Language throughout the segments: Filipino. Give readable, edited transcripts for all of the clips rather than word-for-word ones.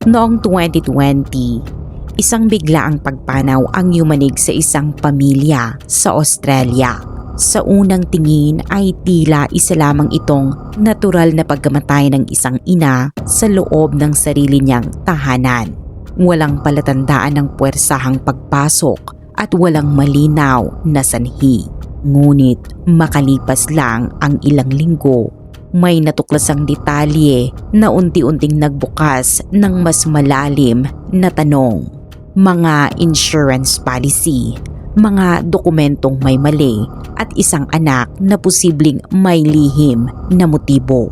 Noong 2020, isang biglaang pagpanaw ang yumanig sa isang pamilya sa Australia. Sa unang tingin ay tila isa lamang itong natural na pagkamatay ng isang ina sa loob ng sarili niyang tahanan. Walang palatandaan ng puwersahang pagpasok at walang malinaw na sanhi. Ngunit makalipas lang ang ilang linggo, may natuklasang detalye na unti-unting nagbukas ng mas malalim na tanong. Mga insurance policy, mga dokumentong may mali at isang anak na posibleng may lihim na motibo.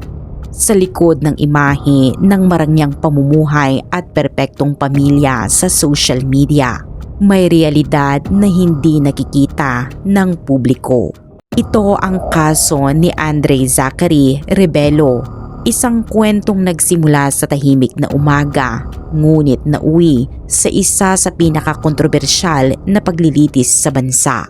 Sa likod ng imahe ng marangyang pamumuhay at perpektong pamilya sa social media, may realidad na hindi nakikita ng publiko. Ito ang kaso ni Andre Zachary Rebelo, isang kwentong nagsimula sa tahimik na umaga ngunit nauwi sa isa sa pinakakontrobersyal na paglilitis sa bansa.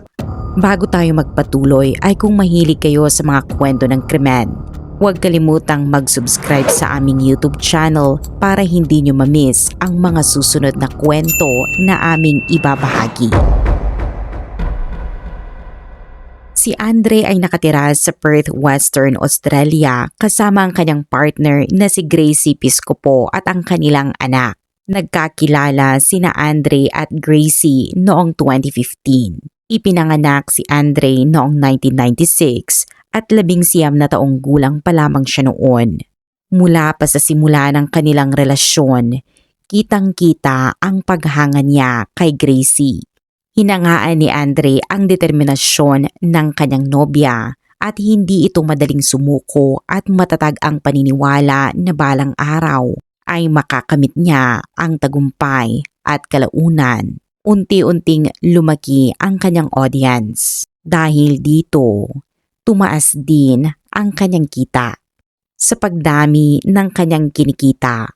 Bago tayo magpatuloy ay kung mahilig kayo sa mga kwento ng krimen, huwag kalimutang mag-subscribe sa aming YouTube channel para hindi nyo ma-miss ang mga susunod na kwento na aming ibabahagi. Si Andre ay nakatira sa Perth, Western Australia kasama ang kanyang partner na si Gracie Piscopo at ang kanilang anak. Nagkakilala sina Andre at Gracie noong 2015. Ipinanganak si Andre noong 1996 at 19 na taong gulang pa lamang siya noon. Mula pa sa simula ng kanilang relasyon, kitang-kita ang paghanga niya kay Gracie. Hinangaan ni Andre ang determinasyon ng kanyang nobya at hindi ito madaling sumuko at matatag ang paniniwala na balang araw ay makakamit niya ang tagumpay at kalaunan. Unti-unting lumaki ang kanyang audience. Dahil dito, tumaas din ang kanyang kita. Sa pagdami ng kanyang kinikita,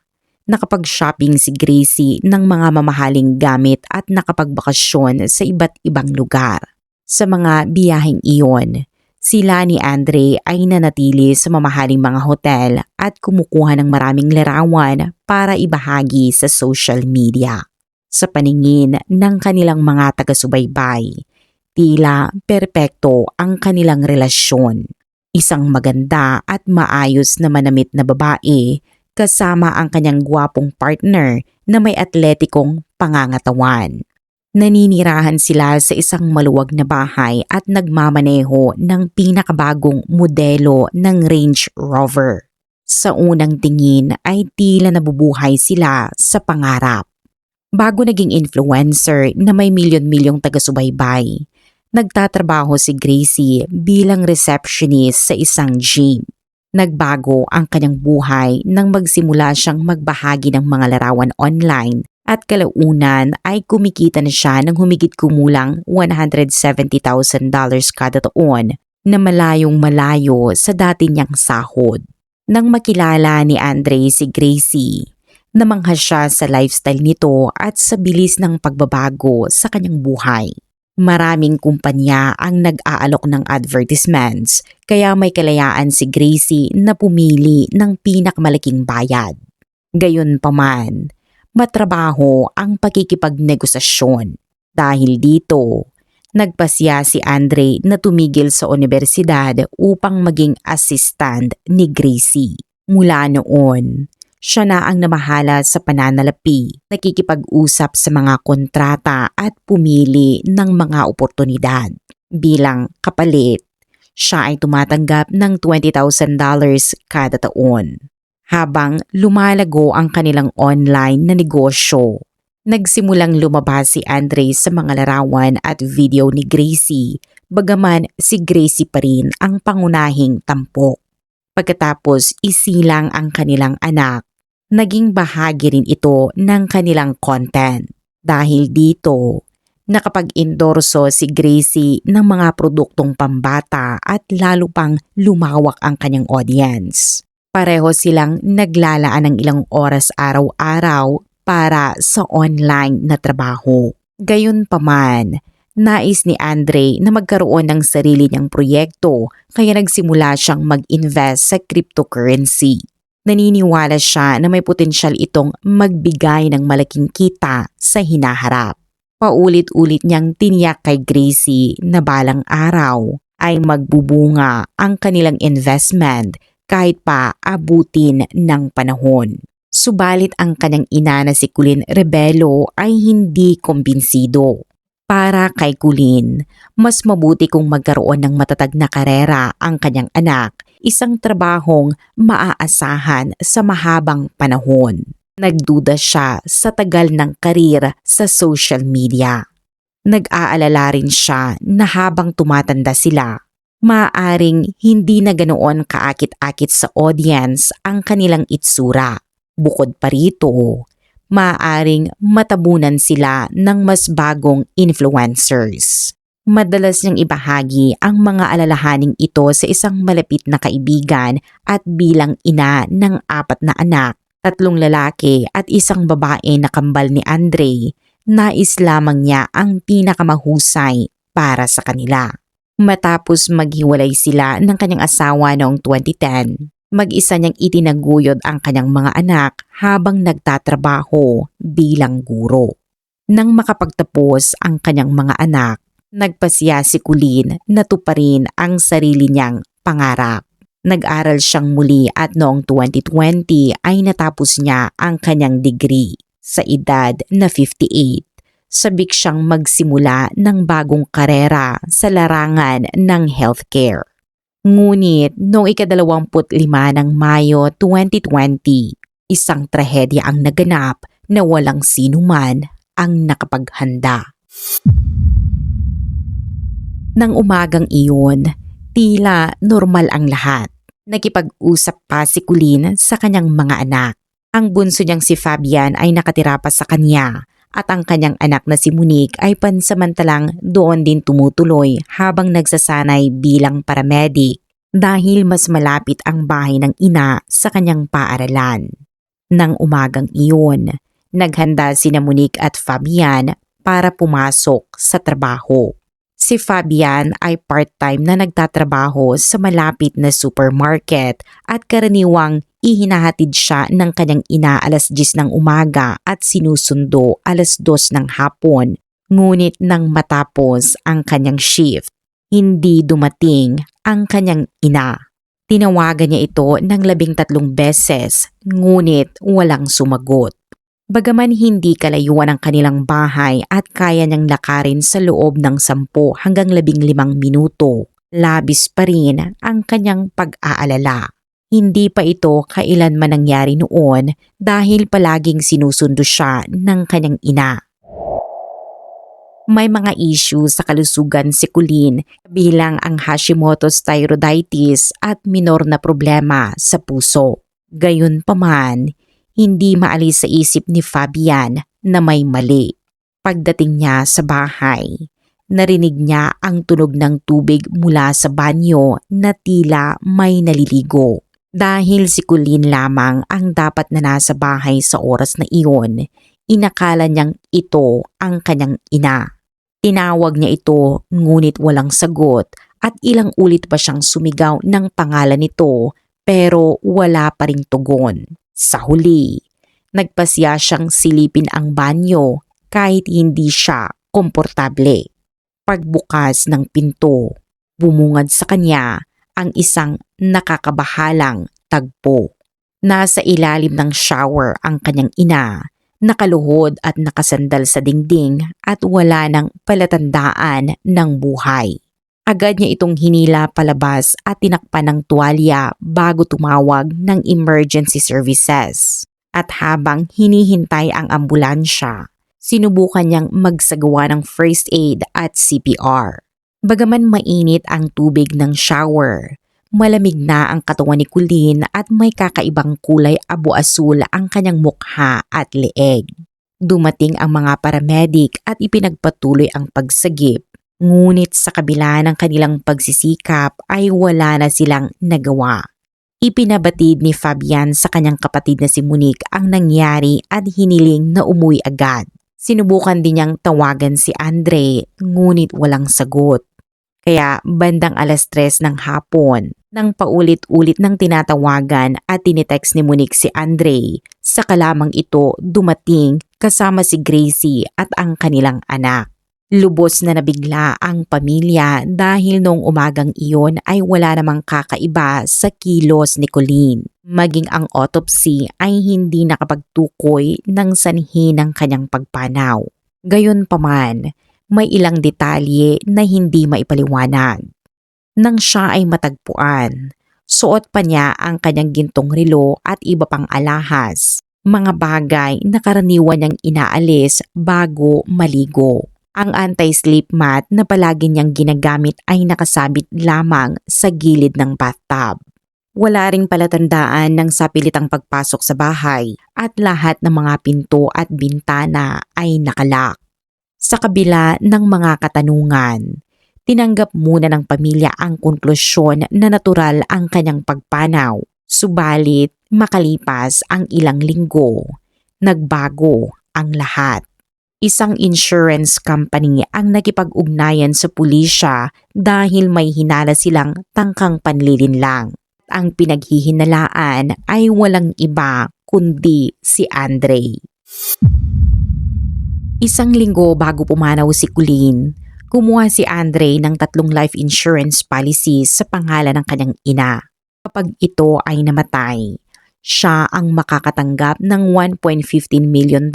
nakapag-shopping si Gracie ng mga mamahaling gamit at nakapagbakasyon sa iba't ibang lugar. Sa mga biyaheng iyon, sila ni Andre ay nanatili sa mamahaling mga hotel at kumukuha ng maraming larawan para ibahagi sa social media. Sa paningin ng kanilang mga taga-subaybay, tila perpekto ang kanilang relasyon. Isang maganda at maayos na manamit na babae kasama ang kanyang gwapong partner na may atletikong pangangatawan. Naninirahan sila sa isang maluwag na bahay at nagmamaneho ng pinakabagong modelo ng Range Rover. Sa unang tingin ay tila nabubuhay sila sa pangarap. Bago naging influencer na may milyon-milyong taga-subaybay, nagtatrabaho si Gracie bilang receptionist sa isang gym. Nagbago ang kanyang buhay nang magsimula siyang magbahagi ng mga larawan online at kalaunan ay kumikita na siya ng humigit kumulang $170,000 kada taon na malayong malayo sa dati niyang sahod. Nang makilala ni Andre si Gracie, namangha siya sa lifestyle nito at sa bilis ng pagbabago sa kanyang buhay. Maraming kumpanya ang nag-aalok ng advertisements kaya may kalayaan si Gracie na pumili ng pinakamalaking bayad. Gayunpaman, matrabaho ang pakikipagnegosasyon. Dahil dito, nagpasya si Andre na tumigil sa universidad upang maging assistant ni Gracie. Mula noon, siya na ang namahala sa pananalapi, nakikipag-usap sa mga kontrata at pumili ng mga oportunidad. Bilang kapalit, siya ay tumatanggap ng $20,000 kada taon. Habang lumalago ang kanilang online na negosyo, nagsimulang lumabas si Andre sa mga larawan at video ni Gracie, bagaman si Gracie pa rin ang pangunahing tampok. Pagkatapos isilang ang kanilang anak, naging bahagi rin ito ng kanilang content. Dahil dito, nakapag-endorso si Gracie ng mga produktong pambata at lalo pang lumawak ang kanyang audience. Pareho silang naglalaan ng ilang oras araw-araw para sa online na trabaho. Gayunpaman, nais ni Andre na magkaroon ng sarili niyang proyekto kaya nagsimula siyang mag-invest sa cryptocurrency. Naniniwala siya na may potensyal itong magbigay ng malaking kita sa hinaharap. Paulit-ulit niyang tiniyak kay Gracie na balang araw ay magbubunga ang kanilang investment kahit pa abutin ng panahon. Subalit ang kanyang ina na si Colleen Rebelo ay hindi kumbinsido. Para kay Colleen, mas mabuti kung magkaroon ng matatag na karera ang kanyang anak, isang trabahong maaasahan sa mahabang panahon. Nagduda siya sa tagal ng karir sa social media. Nag-aalala rin siya na habang tumatanda sila, maaaring hindi na ganoon kaakit-akit sa audience ang kanilang itsura. Bukod pa rito, maaaring matabunan sila ng mas bagong influencers. Madalas niyang ibahagi ang mga alalahaning ito sa isang malapit na kaibigan at bilang ina ng 4 na anak, 3 lalaki at isang babae na kambal ni Andre, nais lamang niya ang pinakamahusay para sa kanila. Matapos maghiwalay sila ng kanyang asawa noong 2010, mag-isa niyang itinaguyod ang kanyang mga anak habang nagtatrabaho bilang guro. Nang makapagtapos ang kanyang mga anak, nagpasya si Colleen na tuparin ang sarili niyang pangarap. Nag-aral siyang muli at noong 2020 ay natapos niya ang kanyang degree. Sa edad na 58, sabik siyang magsimula ng bagong karera sa larangan ng healthcare. Ngunit noong ika-25 ng Mayo 2020, isang trahedya ang naganap na walang sinuman ang nakapaghanda. Nang umagang iyon, tila normal ang lahat. Nakipag-usap pa si Colleen sa kanyang mga anak. Ang bunso niyang si Fabian ay nakatira pa sa kanya at ang kanyang anak na si Monique ay pansamantalang doon din tumutuloy habang nagsasanay bilang paramedic dahil mas malapit ang bahay ng ina sa kanyang paaralan. Nang umagang iyon, naghanda sina Monique at Fabian para pumasok sa trabaho. Si Fabian ay part-time na nagtatrabaho sa malapit na supermarket at karaniwang ihinahatid siya ng kanyang ina 10:00 ng umaga at sinusundo 2:00 ng hapon. Ngunit nang matapos ang kanyang shift, hindi dumating ang kanyang ina. Tinawagan niya ito ng 13 beses ngunit walang sumagot. Bagaman hindi kalayuan ang kanilang bahay at kaya niyang lakarin sa loob ng 10 hanggang 15 minuto, labis pa rin ang kanyang pag-aalala. Hindi pa ito kailanman nangyari noon dahil palaging sinusundo siya ng kanyang ina. May mga issue sa kalusugan si Colleen bilang ang Hashimoto's thyroiditis at minor na problema sa puso. Gayunpaman, hindi maalis sa isip ni Fabian na may mali. Pagdating niya sa bahay, narinig niya ang tunog ng tubig mula sa banyo na tila may naliligo. Dahil si Colleen lamang ang dapat na nasa bahay sa oras na iyon, inakala niyang ito ang kanyang ina. Tinawag niya ito ngunit walang sagot at ilang ulit pa siyang sumigaw ng pangalan nito pero wala pa ring tugon. Sa huli, nagpasya siyang silipin ang banyo kahit hindi siya komportable. Pagbukas ng pinto, bumungad sa kanya ang isang nakakabahalang tagpo. Nasa ilalim ng shower ang kanyang ina, nakaluhod at nakasandal sa dingding at wala ng palatandaan ng buhay. Agad niya itong hinila palabas at tinakpan ng tuwalya bago tumawag ng emergency services. At habang hinihintay ang ambulansya, sinubukan niyang magsagawa ng first aid at CPR. Bagaman mainit ang tubig ng shower, malamig na ang katawan ni Colleen at may kakaibang kulay abo-asul ang kanyang mukha at leeg. Dumating ang mga paramedic at ipinagpatuloy ang pagsagip. Ngunit sa kabila ng kanilang pagsisikap ay wala na silang nagawa. Ipinabatid ni Fabian sa kanyang kapatid na si Monique ang nangyari at hiniling na umuwi agad. Sinubukan din niyang tawagan si Andre ngunit walang sagot. Kaya bandang 3:00 ng hapon, Nang paulit-ulit ng tinatawagan at tinitext ni Monique si Andre, saka lamang ito dumating kasama si Gracie at ang kanilang anak. Lubos na nabigla ang pamilya dahil noong umagang iyon ay wala namang kakaiba sa kilos ni Colleen. Maging ang autopsy ay hindi nakapagtukoy ng sanhi ng kanyang pagpanaw. Gayunpaman, may ilang detalye na hindi maipaliwanag. Nang siya ay matagpuan, suot pa niya ang kanyang gintong relo at iba pang alahas, mga bagay na karaniwan niyang inaalis bago maligo. Ang anti-slip mat na palagi niyang ginagamit ay nakasabit lamang sa gilid ng bathtub. Wala ring palatandaan ng sapilitang pagpasok sa bahay at lahat ng mga pinto at bintana ay nakalak. Sa kabila ng mga katanungan, tinanggap muna ng pamilya ang konklusyon na natural ang kanyang pagpanaw. Subalit, makalipas ang ilang linggo, nagbago ang lahat. Isang insurance company ang nakipag-ugnayan sa pulisya dahil may hinala silang tangkang panlilinlang. Ang pinaghihinalaan ay walang iba kundi si Andre. Isang linggo bago pumanaw si Colleen, kumuha si Andre ng 3 life insurance policies sa pangalan ng kanyang ina. Kapag ito ay namatay, siya ang makakatanggap ng $1.15 million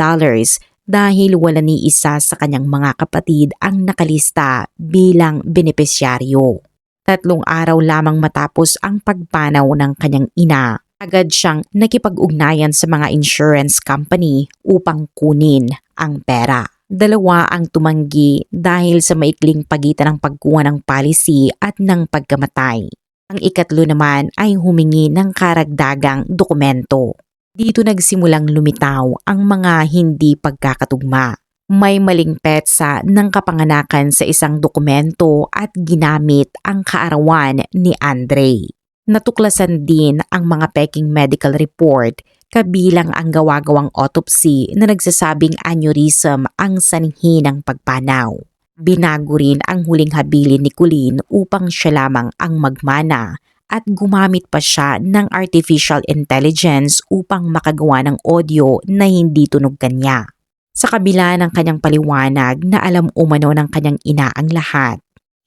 dahil wala ni isa sa kanyang mga kapatid ang nakalista bilang benepisyaryo. 3 araw lamang matapos ang pagpanaw ng kanyang ina, agad siyang nakipag-ugnayan sa mga insurance company upang kunin ang pera. 2 ang tumanggi dahil sa maikling pagitan ng pagkuha ng policy at ng pagkamatay. Ang 3 naman ay humingi ng karagdagang dokumento. Dito nagsimulang lumitaw ang mga hindi pagkakatugma. May maling petsa ng kapanganakan sa isang dokumento at ginamit ang kaarawan ni Andre. Natuklasan din ang mga peking medical report kabilang ang gawa-gawang autopsy na nagsasabing aneurysm ang sanhi ng pagpanaw. Binago rin ang huling habilin ni Colleen upang siya lamang ang magmana at gumamit pa siya ng artificial intelligence upang makagawa ng audio na hindi tunog kanya. Sa kabila ng kanyang paliwanag na alam umano ng kanyang ina ang lahat,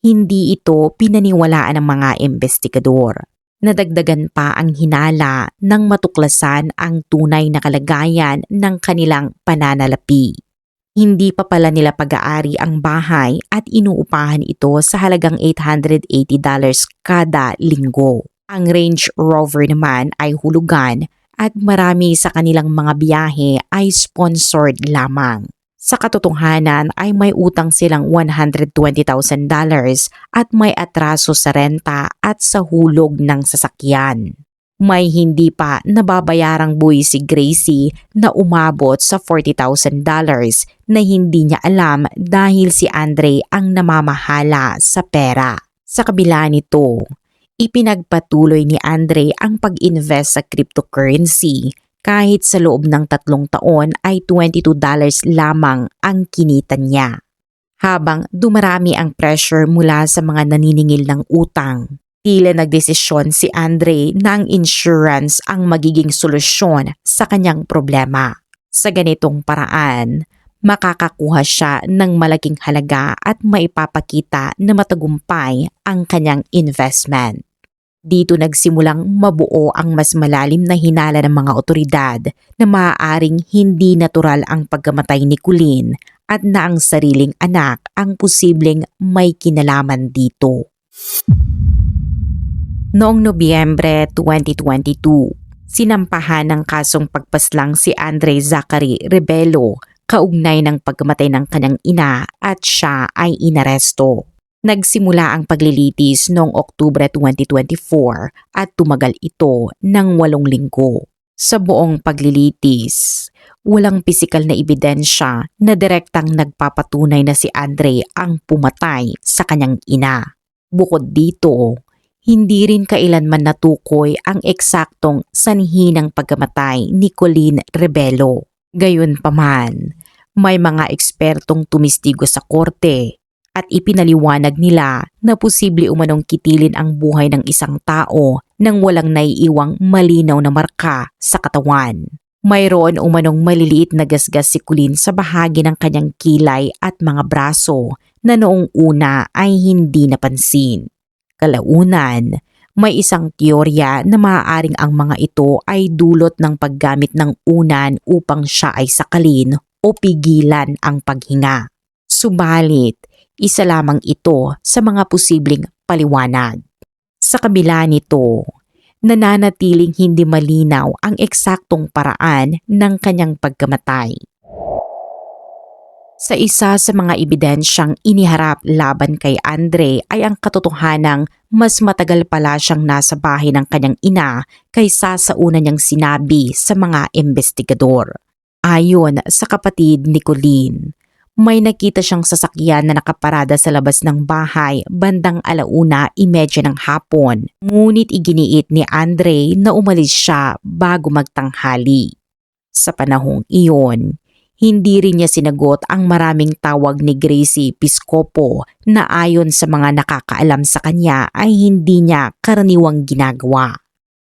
hindi ito pinaniwalaan ng mga investigador. Nadagdagan pa ang hinala nang matuklasan ang tunay na kalagayan ng kanilang pananalapi. Hindi pa pala nila pag-aari ang bahay at inuupahan ito sa halagang $880 kada linggo. Ang Range Rover naman ay hulugan at marami sa kanilang mga biyahe ay sponsored lamang. Sa katotohanan ay may utang silang $120,000 at may atraso sa renta at sa hulog ng sasakyan. May hindi pa nababayarang buwis si Gracie na umabot sa $40,000 na hindi niya alam dahil si Andre ang namamahala sa pera. Sa kabila nito, ipinagpatuloy ni Andre ang pag-invest sa cryptocurrency kahit sa loob ng 3 taon ay $22 lamang ang kinita niya. Habang dumarami ang pressure mula sa mga naniningil ng utang, tila nagdesisyon si Andre na ang insurance ang magiging solusyon sa kanyang problema. Sa ganitong paraan, makakakuha siya ng malaking halaga at maipapakita na matagumpay ang kanyang investment. Dito nagsimulang mabuo ang mas malalim na hinala ng mga otoridad na maaaring hindi natural ang pagkamatay ni Colleen at na ang sariling anak ang posibleng may kinalaman dito. Noong Nobyembre 2022, sinampahan ng kasong pagpaslang si Andre Zachary Rebelo kaugnay ng pagkamatay ng kanyang ina at siya ay inaresto. Nagsimula ang paglilitis noong Oktubre 2024 at tumagal ito ng 8 linggo. Sa buong paglilitis, walang pisikal na ebidensya na direktang nagpapatunay na si Andre ang pumatay sa kanyang ina. Bukod dito, hindi rin kailanman natukoy ang eksaktong sanhi ng pagkamatay ni Colleen Rebelo. Gayunpaman, may mga ekspertong tumistigo sa korte at ipinaliwanag nila na posible umanong kitilin ang buhay ng isang tao nang walang naiiwang malinaw na marka sa katawan. Mayroon umanong maliliit na gasgas si Colleen sa bahagi ng kanyang kilay at mga braso na noong una ay hindi napansin. Kalaunan, may isang teorya na maaaring ang mga ito ay dulot ng paggamit ng unan upang siya ay sakalin o pigilan ang paghinga. Subalit, isa lamang ito sa mga posibleng paliwanag. Sa kabila nito, nananatiling hindi malinaw ang eksaktong paraan ng kanyang pagkamatay. Sa isa sa mga ebidensyang iniharap laban kay Andre ay ang katotohanang mas matagal pala siyang nasa bahay ng kanyang ina kaysa sa una niyang sinabi sa mga investigador. Ayon sa kapatid ni Colleen, may nakita siyang sasakyan na nakaparada sa labas ng bahay bandang 1:30 ng hapon, ngunit iginiit ni Andre na umalis siya bago magtanghali. Sa panahong iyon, hindi rin niya sinagot ang maraming tawag ni Gracie Piscopo na ayon sa mga nakakaalam sa kanya ay hindi niya karaniwang ginagawa.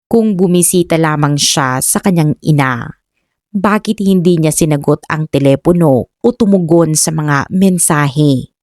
Kung bumisita lamang siya sa kanyang ina, bakit hindi niya sinagot ang telepono o tumugon sa mga mensahe?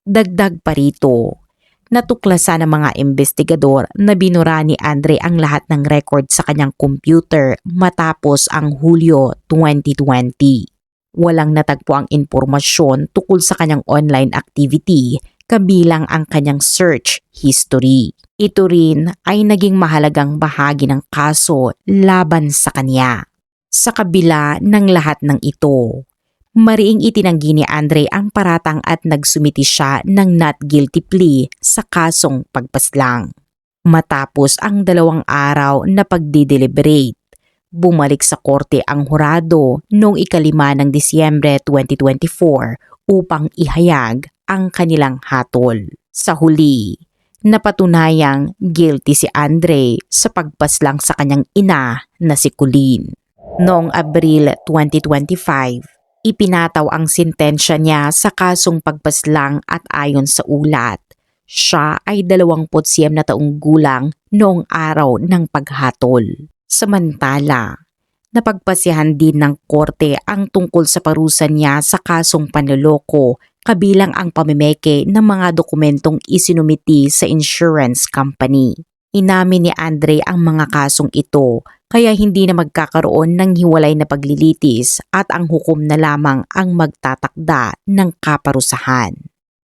Dagdag pa rito, natuklasan ng mga investigador na binura ni Andre ang lahat ng record sa kanyang computer matapos ang Hulyo 2020. Walang natagpo ang impormasyon tungkol sa kanyang online activity kabilang ang kanyang search history. Ito rin ay naging mahalagang bahagi ng kaso laban sa kanya. Sa kabila ng lahat ng ito, mariing itinanggi ni Andre ang paratang at nagsumiti siya ng not guilty plea sa kasong pagpaslang. Matapos ang 2 araw na pagdideliberate, bumalik sa korte ang hurado noong 5 ng Disyembre 2024 upang ihayag ang kanilang hatol. Sa huli, napatunayang guilty si Andre sa pagpaslang sa kanyang ina na si Colleen. Noong Abril 2025, ipinataw ang sintensya niya sa kasong pagpaslang at ayon sa ulat, siya ay 29 na taong gulang noong araw ng paghatol. Samantala, napagpasihan din ng korte ang tungkol sa parusa niya sa kasong panloloko kabilang ang pamimeke ng mga dokumentong isinumiti sa insurance company. Inamin ni Andre ang mga kasong ito kaya hindi na magkakaroon ng hiwalay na paglilitis at ang hukom na lamang ang magtatakda ng kaparusahan.